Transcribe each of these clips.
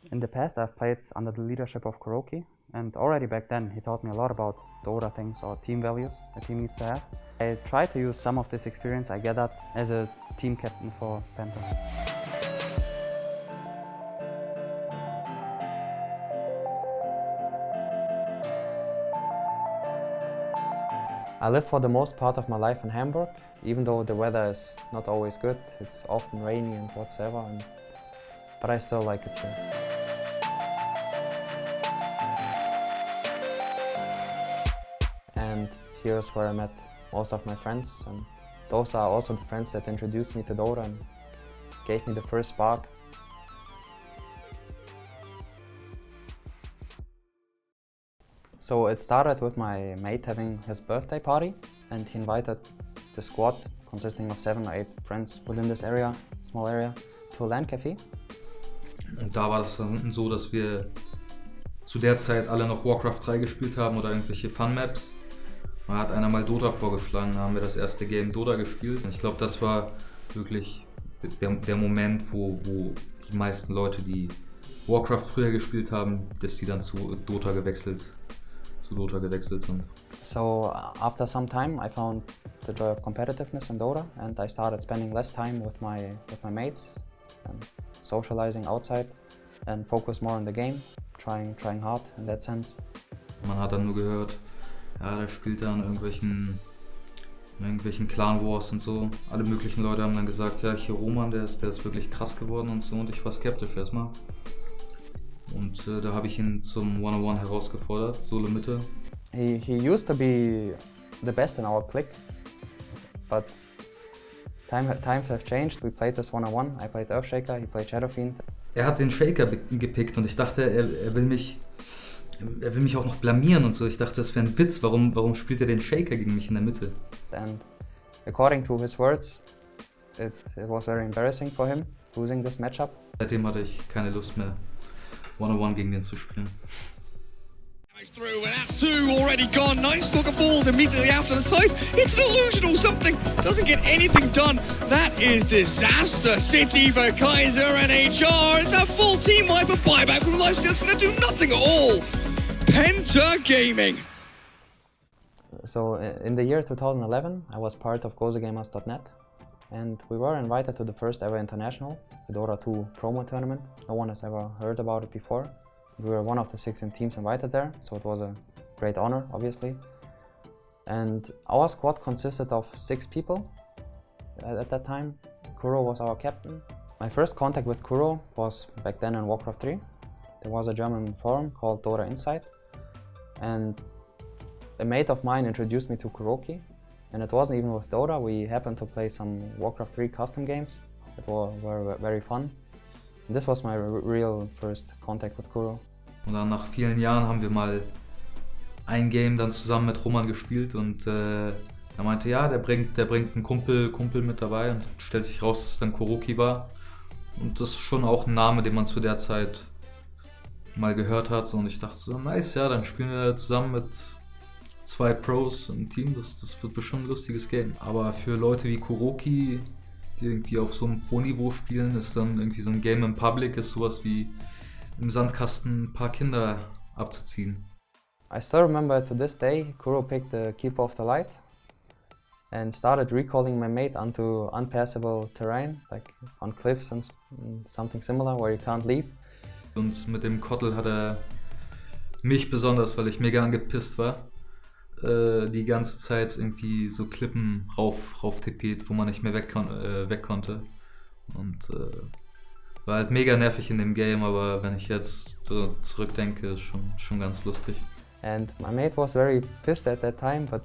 In the past, I've played under the leadership of KuroKy, and already back then he taught me a lot about Dota things or team values a team needs to have. I try to use some of this experience I gathered as a team captain for PENTA. I live for the most part of my life in Hamburg, even though the weather is not always good. It's often rainy and whatsoever, but I still like it here. And here's where I met most of my friends, and those are also the friends that introduced me to Dota and gave me the first spark. So it started with my mate having his birthday party, and he invited the squad consisting of 7 or 8 friends within this area, small area, to a LAN Café. Und da war das dann so, dass wir zu der Zeit alle noch Warcraft 3 gespielt haben oder irgendwelche Fun-Maps. Da hat einer mal Dota vorgeschlagen, da haben wir das erste Game Dota gespielt. Ich glaube, das war wirklich der Moment, wo die meisten Leute, die Warcraft früher gespielt haben, dass die dann zu Dota gewechselt sind. So after some time I found the joy of competitiveness in Dota, and I started spending less time with my mates and socializing outside and focus more on the game, trying hard in that sense. Man hat dann nur gehört, ja, der spielt da an irgendwelchen Clan Wars und so. Alle möglichen Leute haben dann gesagt, ja, hier Roman, der ist wirklich krass geworden und so, und ich war skeptisch erstmal. Und da habe ich ihn zum One-on-One herausgefordert, Solo Mitte. He used to be the best in our clique, but times have changed. We played this one-on-one. I played Earthshaker, he played Shadow Fiend. Er hat den Shaker gepickt und ich dachte, er will mich auch noch blamieren und so. Ich dachte, das wäre ein Witz. Warum spielt er den Shaker gegen mich in der Mitte? And according to his words, it was very embarrassing for him losing this matchup. Seitdem hatte ich keine Lust mehr, One-on-One gegen den zu spielen. Through, and that's 2 already gone. Nice poker falls immediately after the scythe. It's an illusion or something. Doesn't get anything done. That is disaster. City for Kaiser and HR. It's a full team wipe. A buyback from Lifesteal. It's going to do nothing at all. PENTA Gaming. So in the year 2011, I was part of GoToGamers.net, and we were invited to the first ever international, the Dota 2 promo tournament. No one has ever heard about it before. We were one of the 16 teams invited there, so it was a great honor, obviously. And our squad consisted of 6 people at that time. Kuro was our captain. My first contact with Kuro was back then in Warcraft 3. There was a German forum called Dota Insight, and a mate of mine introduced me to KuroKy. And it wasn't even with Dota, we happened to play some Warcraft 3 custom games that were very fun. And this was my real first contact with Kuro. Und dann nach vielen Jahren haben wir mal ein Game dann zusammen mit Roman gespielt, und er meinte, ja, der bringt einen Kumpel mit dabei, und stellt sich raus, dass es dann KuroKy war. Und das ist schon auch ein Name, den man zu der Zeit mal gehört hat. Und ich dachte so, nice, ja, dann spielen wir zusammen mit 2 Pros im Team, das wird bestimmt ein lustiges Game. Aber für Leute wie KuroKy, die irgendwie auf so einem Pro-Niveau spielen, ist dann irgendwie so ein Game in Public, ist sowas wie im Sandkasten ein paar Kinder abzuziehen. I still remember to this day, Kuro picked the Keeper of the Light and started recalling my mate onto unpassable terrain, like on cliffs and something similar where you can't leave. Und mit dem Kottel hat er mich besonders, weil ich mega angepisst war, die ganze Zeit irgendwie so Klippen rauf tippet, wo man nicht mehr weg konnte. Und war halt mega nervig in dem Game, aber wenn ich jetzt zurückdenke, ist schon ganz lustig. And my mate was very pissed at that time, but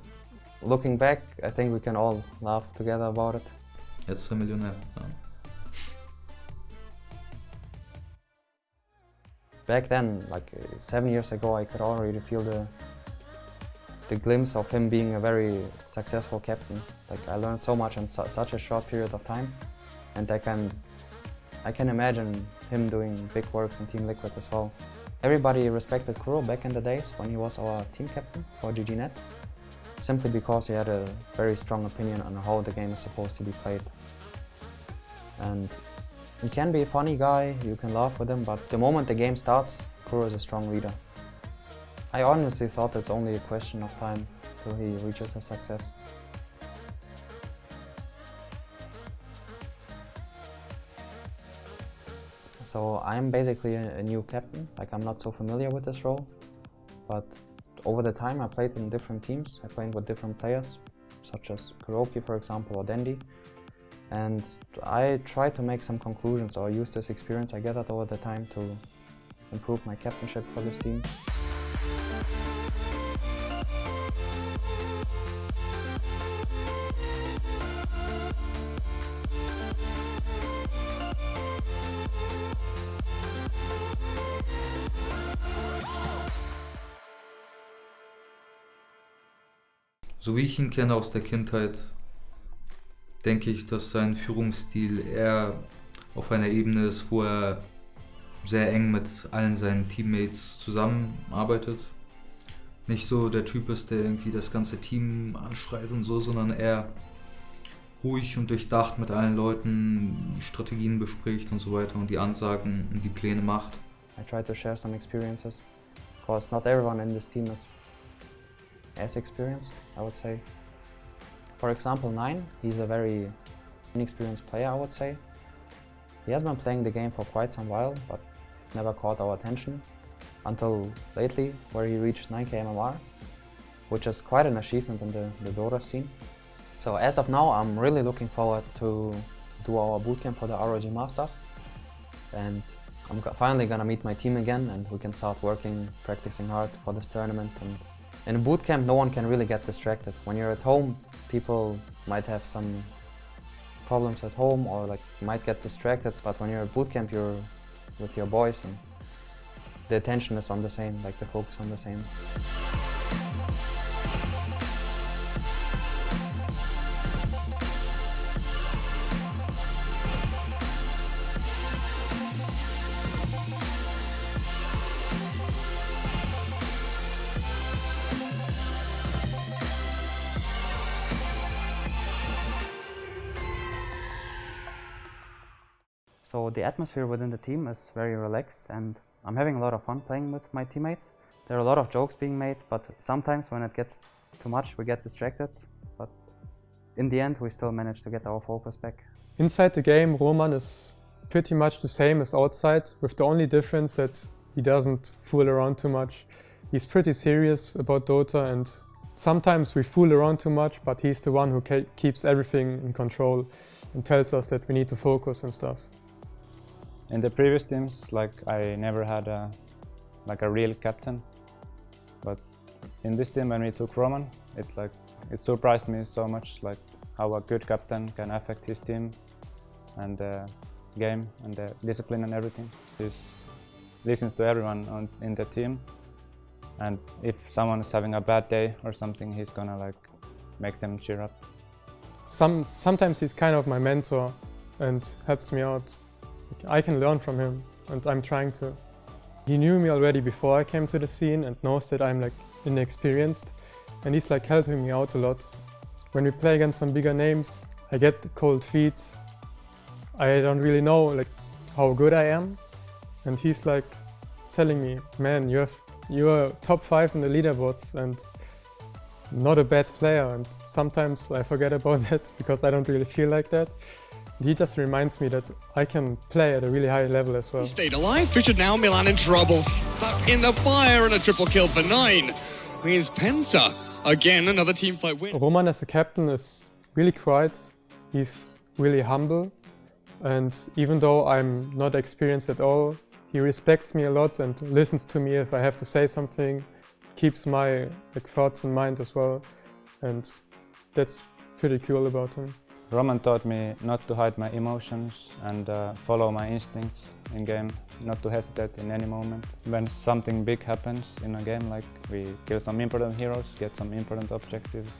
looking back, I think we can all laugh together about it. Jetzt ist er Millionär. Ja. Back then, like 7 years ago, I could already feel the glimpse of him being a very successful captain. Like I learned so much in such a short period of time, and I can imagine him doing big works in Team Liquid as well. Everybody respected Kuro back in the days when he was our team captain for GGNet, simply because he had a very strong opinion on how the game is supposed to be played. And He can be a funny guy, you can laugh with him, but the moment the game starts, Kuro is a strong leader. I honestly thought it's only a question of time till he reaches his success. So I'm basically a new captain, like I'm not so familiar with this role, but over the time I played in different teams, I played with different players, such as KuroKy for example, or Dendi, and I try to make some conclusions or use this experience I gathered over the time to improve my captainship for this team. So wie ich ihn kenne aus der Kindheit, denke ich, dass sein Führungsstil eher auf einer Ebene ist, wo er sehr eng mit allen seinen Teammates zusammenarbeitet. Nicht so der Typ ist, der irgendwie das ganze Team anschreit und so, sondern eher ruhig und durchdacht mit allen Leuten Strategien bespricht und so weiter und die Ansagen und die Pläne macht. I try to share some experiences, because not everyone in this team is as experienced, I would say. For example, 9, he's a very inexperienced player, I would say. He has been playing the game for quite some while, but never caught our attention until lately, where he reached 9k MMR, which is quite an achievement in the Dota scene. So as of now, I'm really looking forward to do our bootcamp for the ROG Masters, and I'm finally gonna meet my team again, and we can start working, practicing hard for this tournament. And in a bootcamp, no one can really get distracted. When you're at home, people might have some problems at home or like might get distracted, but when you're at bootcamp, you're with your boys and the attention is on the same, like the focus on the same. So the atmosphere within the team is very relaxed and I'm having a lot of fun playing with my teammates. There are a lot of jokes being made, but sometimes when it gets too much we get distracted, but in the end we still manage to get our focus back. Inside the game, Roman is pretty much the same as outside, with the only difference that he doesn't fool around too much. He's pretty serious about Dota and sometimes we fool around too much, but he's the one who keeps everything in control and tells us that we need to focus and stuff. In the previous teams, I never had a real captain, but in this team when we took Roman, it surprised me so much, how a good captain can affect his team and the game and the discipline and everything. He listens to everyone in the team, and if someone is having a bad day or something, he's gonna make them cheer up. Sometimes he's kind of my mentor and helps me out. I can learn from him and I'm trying to. He knew me already before I came to the scene and knows that I'm inexperienced, and he's helping me out a lot. When we play against some bigger names, I get cold feet. I don't really know how good I am, and he's telling me, man, you're top 5 in the leaderboards and not a bad player, and sometimes I forget about that because I don't really feel like that. He just reminds me that I can play at a really high level as well. He stayed alive. Fisher now, Milan in trouble. Stuck in the fire and a triple kill for 9. Here's PENTA. Again, another team fight win. Roman as a captain is really quiet. He's really humble. And even though I'm not experienced at all, he respects me a lot and listens to me if I have to say something. Keeps my thoughts in mind as well. And that's pretty cool about him. Roman taught me not to hide my emotions and follow my instincts in game, not to hesitate in any moment. When something big happens in a game, we kill some important heroes, get some important objectives,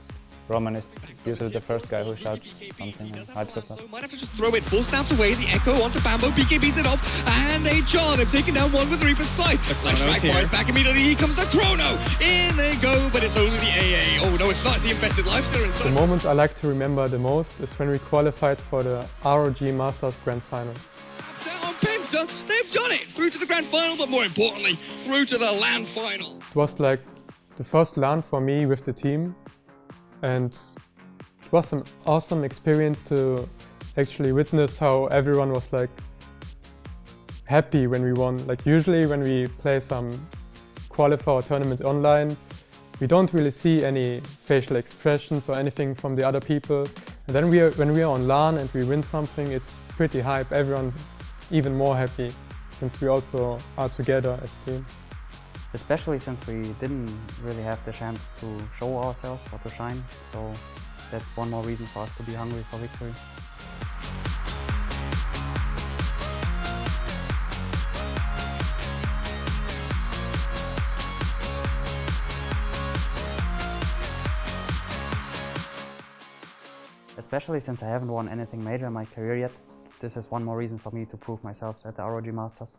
Roman is usually the first guy who shouts something and hypes us up. So might have to just throw it, full snaps away, the Echo onto Bambo, PK beats it off, and they charge. They've taken down one with the Reaper's Sight. Flash strike boys back immediately, here comes the Chrono. In they go, but it's only the AA. Oh no, it's not, it's the Infested Lifestealer inside. The moment I like to remember the most is when we qualified for the ROG Masters Grand Finals. through to the grand final, but more importantly, through to the LAN final. It was like the first LAN for me with the team, and it was an awesome experience to actually witness how everyone was like happy when we won. Like usually when we play some qualifier or tournaments online, we don't really see any facial expressions or anything from the other people. And then when we are on LAN and we win something, it's pretty hype. Everyone's even more happy since we also are together as a team. Especially since we didn't really have the chance to show ourselves or to shine. So that's one more reason for us to be hungry for victory. Especially since I haven't won anything major in my career yet, this is one more reason for me to prove myself at the ROG Masters.